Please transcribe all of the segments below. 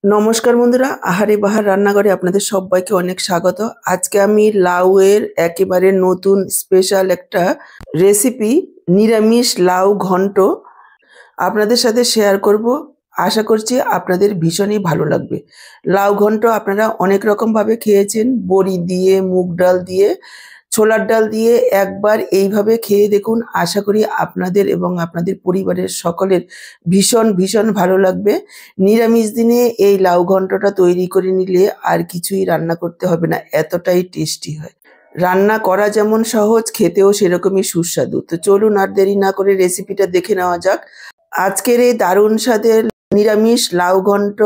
নমস্কার বন্ধুরা, আহারে বাহার রান্নাঘরে আপনাদের সবাইকে অনেক স্বাগত। আজকে আমি লাউয়ের একেবারে নতুন স্পেশাল একটা রেসিপি নিরামিষ লাউ ঘন্ট আপনাদের সাথে শেয়ার করব। আশা করছি আপনাদের ভীষণই ভালো লাগবে। লাউ ঘন্ট আপনারা অনেক রকমভাবে খেয়েছেন, বড়ি দিয়ে, মুগ ডাল দিয়ে, ছোলার ডাল দিয়ে। একবার এইভাবে খেয়ে দেখুন, আশা করি আপনাদের এবং আপনাদের পরিবারের সকলের ভীষণ ভীষণ ভালো লাগবে। নিরামিষ দিনে এই লাউ ঘন্টটা তৈরি করে নিলে আর কিছুই রান্না করতে হবে না, এতটাই টেস্টি হয়। রান্না করা যেমন সহজ, খেতেও সেরকমই সুস্বাদু। তো চলুন আর দেরি না করে রেসিপিটা দেখে নেওয়া যাক। আজকের এই দারুণ স্বাদের নিরামিষ লাউ ঘন্ট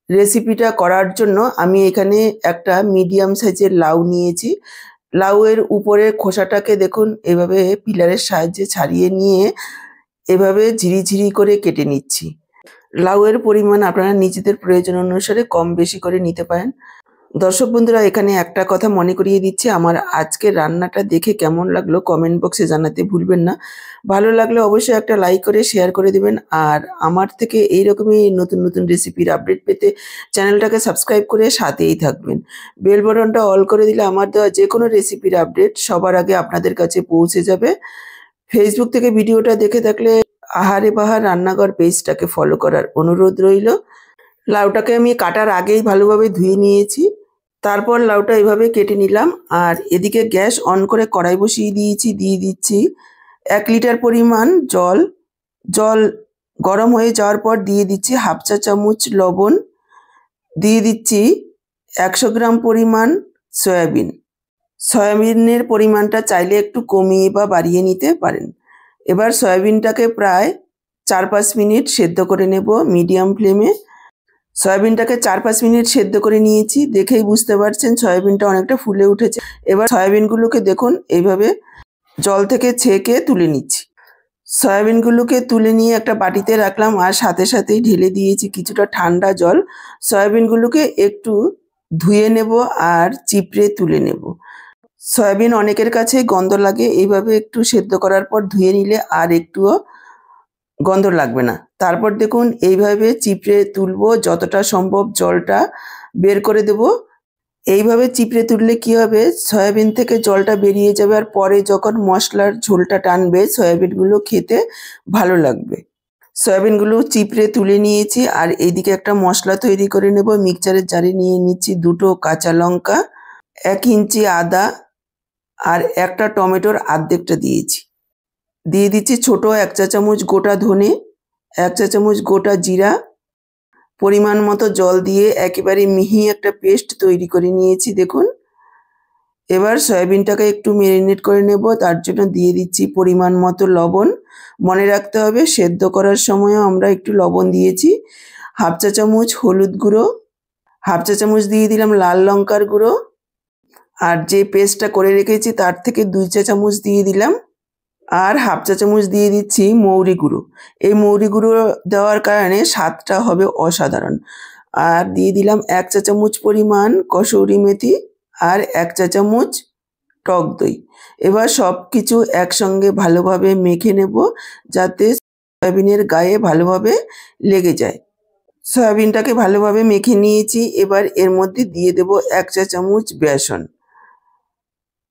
রেসিপিটা করার জন্য আমি এখানে একটা মিডিয়াম সাইজের লাউ নিয়েছি। লাউয়ের উপরের খোসাটাকে দেখুন এভাবে পিলারের সাহায্যে ছাড়িয়ে নিয়ে এভাবে ঝিরিঝিরি করে কেটে নিচ্ছি। লাউয়ের পরিমাণ আপনারা নিজেদের প্রয়োজন অনুসারে কম বেশি করে নিতে পারেন। দর্শক বন্ধুরা, এখানে একটা কথা মনে করিয়ে দিচ্ছি, আমার আজকের রান্নাটা দেখে কেমন লাগলো কমেন্ট বক্সে জানাতে ভুলবেন না। ভালো লাগলে অবশ্যই একটা লাইক করে শেয়ার করে দেবেন। আর আমার থেকে এইরকমই নতুন নতুন রেসিপির আপডেট পেতে চ্যানেলটাকে সাবস্ক্রাইব করে সাথেই থাকবেন। বেল বাটনটা অল করে দিলে আমার দেওয়া যে কোনো রেসিপির আপডেট সবার আগে আপনাদের কাছে পৌঁছে যাবে। ফেসবুক থেকে ভিডিওটা দেখে থাকলে আহারে বাহার রান্নাঘর পেজটাকে ফলো করার অনুরোধ রইল। লাউটাকে আমি কাটার আগেই ভালোভাবে ধুয়ে নিয়েছি। তারপর লাউটা এভাবে কেটে নিলাম। আর এদিকে গ্যাস অন করে কড়াই বসিয়ে দিয়েছি। দিয়ে দিচ্ছি 1 লিটার পরিমাণ জল। জল গরম হয়ে যাওয়ার পর দিয়ে দিচ্ছি হাফ চা চামচ লবণ। দিয়ে দিচ্ছি 100 গ্রাম পরিমাণ সয়াবিন। সয়াবিনের পরিমাণটা চাইলে একটু কমিয়ে বা বাড়িয়ে নিতে পারেন। এবার সয়াবিনটাকে প্রায় 4-5 মিনিট সেদ্ধ করে নেব মিডিয়াম ফ্লেমে। সয়াবিনটাকে 4-5 মিনিট সেদ্ধ করে নিয়েছি। দেখেই বুঝতে পারছেন সয়াবিনটা অনেকটা ফুলে উঠেছে। এবার সয়াবিনগুলোকে দেখুন এইভাবে জল থেকে ছেঁকে তুলে নিচ্ছি। সয়াবিনগুলোকে তুলে নিয়ে একটা বাটিতে রাখলাম আর সাথে সাথেই ঢেলে দিয়েছি কিছুটা ঠান্ডা জল। সয়াবিনগুলোকে একটু ধুয়ে নেব আর চিপড়ে তুলে নেব। সয়াবিন অনেকের কাছে গন্ধ লাগে, এইভাবে একটু সেদ্ধ করার পর ধুয়ে নিলে আর একটুও গন্ধ লাগবে না। তারপর দেখুন এইভাবে চিপড়ে তুলবো, যতটা সম্ভব জলটা বের করে দেব। এইভাবে চিপড়ে তুললে কি হবে, সয়াবিন থেকে জলটা বেরিয়ে যাবে আর পরে যখন মশলার ঝোলটা টানবে সয়াবিনগুলো খেতে ভালো লাগবে। সয়াবিনগুলো চিপড়ে তুলে নিয়েছি আর এইদিকে একটা মশলা তৈরি করে নেব। মিক্সচারের জারে নিয়ে নিচ্ছি 2টো কাঁচা লঙ্কা, 1 ইঞ্চি আদা আর একটা টমেটোর অর্ধেকটা দিয়েছি। দিয়ে দিচ্ছি ছোট 1 চা চামচ গোটা ধনে, 1 চা চামচ গোটা জিরা। পরিমাণ মতো জল দিয়ে একেবারে মিহি একটা পেস্ট তৈরি করে নিয়েছি দেখুন। এবার সয়াবিনটাকে একটু ম্যারিনেট করে নেব, তার জন্য দিয়ে দিচ্ছি পরিমাণ মতো লবণ। মনে রাখতে হবে সেদ্ধ করার সময়ও আমরা একটু লবণ দিয়েছি। হাফ চা চামচ হলুদ গুঁড়ো, হাফ চা চামচ দিয়ে দিলাম লাল লঙ্কার গুঁড়ো। আর যে পেস্টটা করে রেখেছি তার থেকে 2 চা চামচ দিয়ে দিলাম। আর হাফ চা চামচ দিয়ে দিচ্ছি মৌরি গুঁড়ো। এই মৌরি গুঁড়ো দেওয়ার কারণে স্বাদটা হবে অসাধারণ। আর দিয়ে দিলাম 1 চা চামচ পরিমাণ কসুরি মেথি আর 1 চা চামচ টক দই। এবার সব কিছু একসঙ্গে ভালোভাবে মেখে নেব যাতে সয়াবিনের গায়ে ভালোভাবে লেগে যায়। সয়াবিনটাকে ভালোভাবে মেখে নিয়েছি। এবার এর মধ্যে দিয়ে দেব 1 চা চামচ বেসন।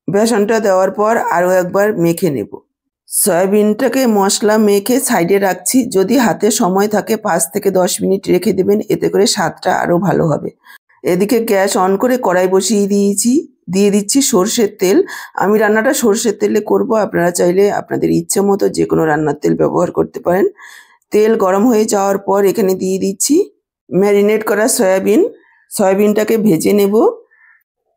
বেসনটা দেওয়ার পর আরও একবার মেখে নেব। সয়াবিনটাকে মশলা মেখে সাইডে রাখছি। যদি হাতে সময় থাকে 5 থেকে 10 মিনিট রেখে দেবেন, এতে করে স্বাদটা আরও ভালো হবে। এদিকে গ্যাস অন করে কড়াই বসিয়ে দিয়েছি। দিয়ে দিচ্ছি সর্ষের তেল। আমি রান্নাটা সর্ষের তেলে করব, আপনারা চাইলে আপনাদের ইচ্ছে মতো যে কোনো রান্নার তেল ব্যবহার করতে পারেন। তেল গরম হয়ে যাওয়ার পর এখানে দিয়ে দিচ্ছি ম্যারিনেট করা সয়াবিন। সয়াবিনটাকে ভেজে নেব।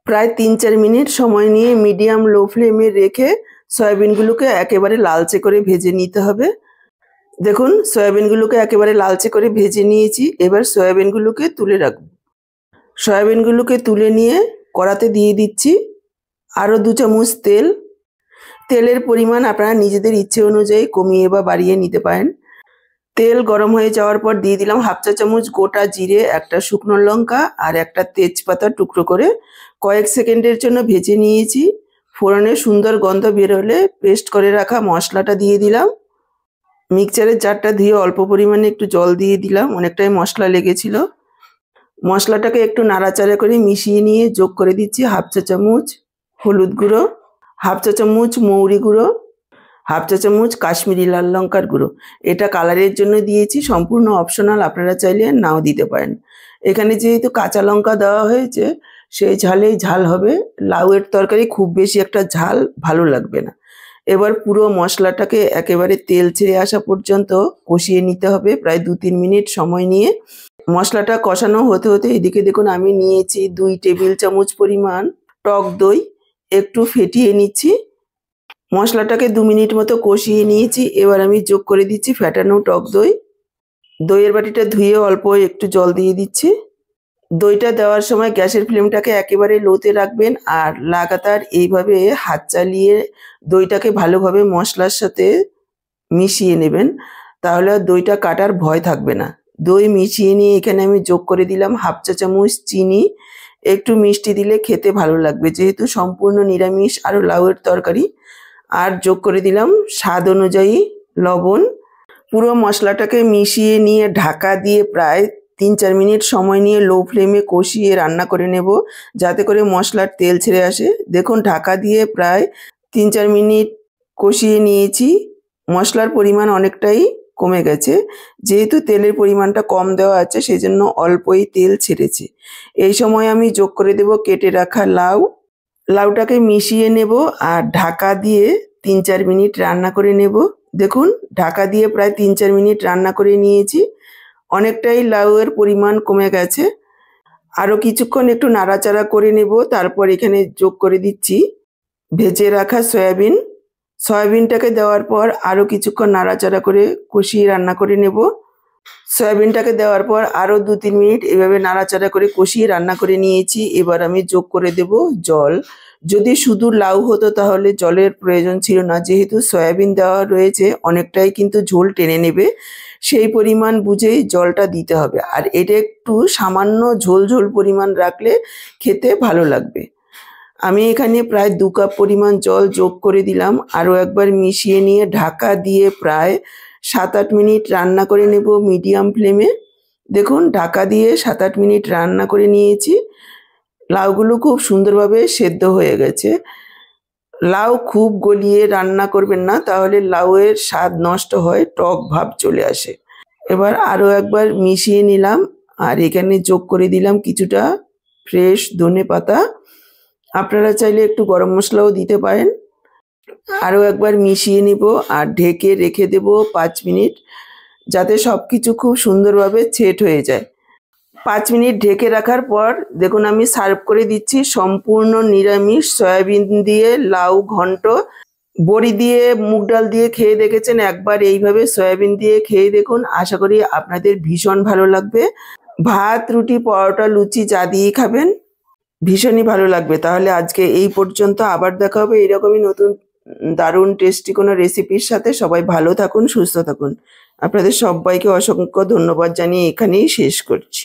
প্রায় 3-4 মিনিট সময় নিয়ে মিডিয়াম লো ফ্লেমে রেখে সয়াবিনগুলোকে একেবারে লালচে করে ভেজে নিতে হবে। দেখুন সয়াবিনগুলোকে একেবারে লালচে করে ভেজে নিয়েছি। এবার সয়াবিনগুলোকে তুলে রাখব। সয়াবিনগুলোকে তুলে নিয়ে কড়াতে দিয়ে দিচ্ছি আরও 2 চামচ তেল। তেলের পরিমাণ আপনারা নিজেদের ইচ্ছে অনুযায়ী কমিয়ে বা বাড়িয়ে নিতে পারেন। তেল গরম হয়ে যাওয়ার পর দিয়ে দিলাম হাফ চা চামচ গোটা জিরে, একটা শুকনো লঙ্কা আর একটা তেজপাতা টুকরো করে কয়েক সেকেন্ডের জন্য ভেজে নিয়েছি। ফোড়নের সুন্দর গন্ধ বেরোলে পেস্ট করে রাখা মশলাটা দিয়ে দিলাম। মিক্সচারের জারটা ধুয়ে অল্প পরিমাণে একটু জল দিয়ে দিলাম, অনেকটাই মশলা লেগেছিল। মশলাটাকে একটু নাড়াচাড়া করে মিশিয়ে নিয়ে যোগ করে দিচ্ছি হাফ চা চামচ হলুদ গুঁড়ো, হাফ চা চামচ মৌরি গুঁড়ো, হাফ চা চামচ কাশ্মীরি লাল লঙ্কার গুঁড়ো। এটা কালারের জন্য দিয়েছি, সম্পূর্ণ অপশনাল, আপনারা চাইলে নাও দিতে পারেন। এখানে যেহেতু কাঁচা লঙ্কা দেওয়া হয়েছে সেই ঝালেই ঝাল হবে। লাউয়ের তরকারি খুব বেশি একটা ঝাল ভালো লাগবে না। এবার পুরো মশলাটাকে একেবারে তেল ছেড়ে আসা পর্যন্ত কষিয়ে নিতে হবে প্রায় 2-3 মিনিট সময় নিয়ে। মশলাটা কষানো হতে হতে এদিকে দেখুন আমি নিয়েছি 2 টেবিল চামচ পরিমাণ টক দই, একটু ফেটিয়ে নিচ্ছি। মশলাটাকে 2 মিনিট মতো কষিয়ে নিয়েছি। এবার আমি যোগ করে দিচ্ছি ফেটানো টক দই। দইয়ের বাটিটা ধুয়ে অল্প একটু জল দিয়ে দিচ্ছি। দইটা দেওয়ার সময় গ্যাসের ফ্লেমটাকে একেবারে লোতে রাখবেন আর লাগাতার এইভাবে হাত চালিয়ে দইটাকে ভালোভাবে মশলার সাথে মিশিয়ে নেবেন, তাহলে আর দইটা কাটার ভয় থাকবে না। দই মিশিয়ে নিয়ে এখানে আমি যোগ করে দিলাম হাফ চা চামচ চিনি। একটু মিষ্টি দিলে খেতে ভালো লাগবে, যেহেতু সম্পূর্ণ নিরামিষ আর লাউয়ের তরকারি। আর যোগ করে দিলাম স্বাদ অনুযায়ী লবণ। পুরো মশলাটাকে মিশিয়ে নিয়ে ঢাকা দিয়ে প্রায় 3-4 মিনিট সময় নিয়ে লো ফ্লেমে কষিয়ে রান্না করে নেব, যাতে করে মশলার তেল ছেড়ে আসে। দেখুন ঢাকা দিয়ে প্রায় 3-4 মিনিট কষিয়ে নিয়েছি। মশলার পরিমাণ অনেকটাই কমে গেছে, যেহেতু তেলের পরিমাণটা কম দেওয়া আছে সেই জন্য অল্পই তেল ছেড়েছে। এই সময় আমি যোগ করে দেব কেটে রাখা লাউ। লাউটাকে মিশিয়ে নেব আর ঢাকা দিয়ে 3-4 মিনিট রান্না করে নেব। দেখুন ঢাকা দিয়ে প্রায় 3-4 মিনিট রান্না করে নিয়েছি, অনেকটাই লাউয়ের পরিমাণ কমে গেছে। আরও কিছুক্ষণ একটু নাড়াচাড়া করে নেব। তারপর এখানে যোগ করে দিচ্ছি ভেজে রাখা সয়াবিন। সয়াবিনটাকে দেওয়ার পর আরও কিছুক্ষণ নাড়াচাড়া করে কষিয়ে রান্না করে নেব। সয়াবিনটাকে দেওয়ার পর আরও 2-3 মিনিট এভাবে নাড়াচাড়া করে কষিয়ে রান্না করে নিয়েছি। এবার আমি যোগ করে দেব জল। যদি শুধু লাউ হতো তাহলে জলের প্রয়োজন ছিল না, যেহেতু সয়াবিন দেওয়া রয়েছে অনেকটাই কিন্তু ঝোল টেনে নেবে, সেই পরিমাণ বুঝেই জলটা দিতে হবে। আর এটা একটু সামান্য ঝোল ঝোল পরিমাণ রাখলে খেতে ভালো লাগবে। আমি এখানে প্রায় 2 কাপ পরিমাণ জল যোগ করে দিলাম। আরও একবার মিশিয়ে নিয়ে ঢাকা দিয়ে প্রায় 7-8 মিনিট রান্না করে নেব মিডিয়াম ফ্লেমে। দেখুন ঢাকা দিয়ে 7-8 মিনিট রান্না করে নিয়েছি। লাউগুলো খুব সুন্দরভাবে সেদ্ধ হয়ে গেছে। লাউ খুব গলিয়ে রান্না করবেন না, তাহলে লাউয়ের স্বাদ নষ্ট হয়, টক ভাব চলে আসে। এবার আরও একবার মিশিয়ে নিলাম আর এখানে যোগ করে দিলাম কিছুটা ফ্রেশ ধনেপাতা। আপনারা চাইলে একটু গরম মশলাও দিতে পারেন। আরও একবার মিশিয়ে নিব আর ঢেকে রেখে দেব 5 মিনিট, যাতে সব কিছু খুব সুন্দরভাবে সেট হয়ে যায়। 5 মিনিট ঢেকে রাখার পর দেখুন আমি সার্ভ করে দিচ্ছি সম্পূর্ণ নিরামিষ সয়াবিন দিয়ে লাউ ঘন্ট। বড়ি দিয়ে মুগ ডাল দিয়ে খেয়ে দেখেছেন, একবার এইভাবে সয়াবিন দিয়ে খেয়ে দেখুন, আশা করি আপনাদের ভীষণ ভালো লাগবে। ভাত, রুটি, পরোটা, লুচি যা দিয়েই খাবেন ভীষণই ভালো লাগবে। তাহলে আজকে এই পর্যন্ত, আবার দেখা হবে এরকমই নতুন দারুণ টেস্টি কোনো রেসিপির সাথে। সবাই ভালো থাকুন, সুস্থ থাকুন। আপনাদের সবাইকে অসংখ্য ধন্যবাদ জানিয়ে এখানেই শেষ করছি।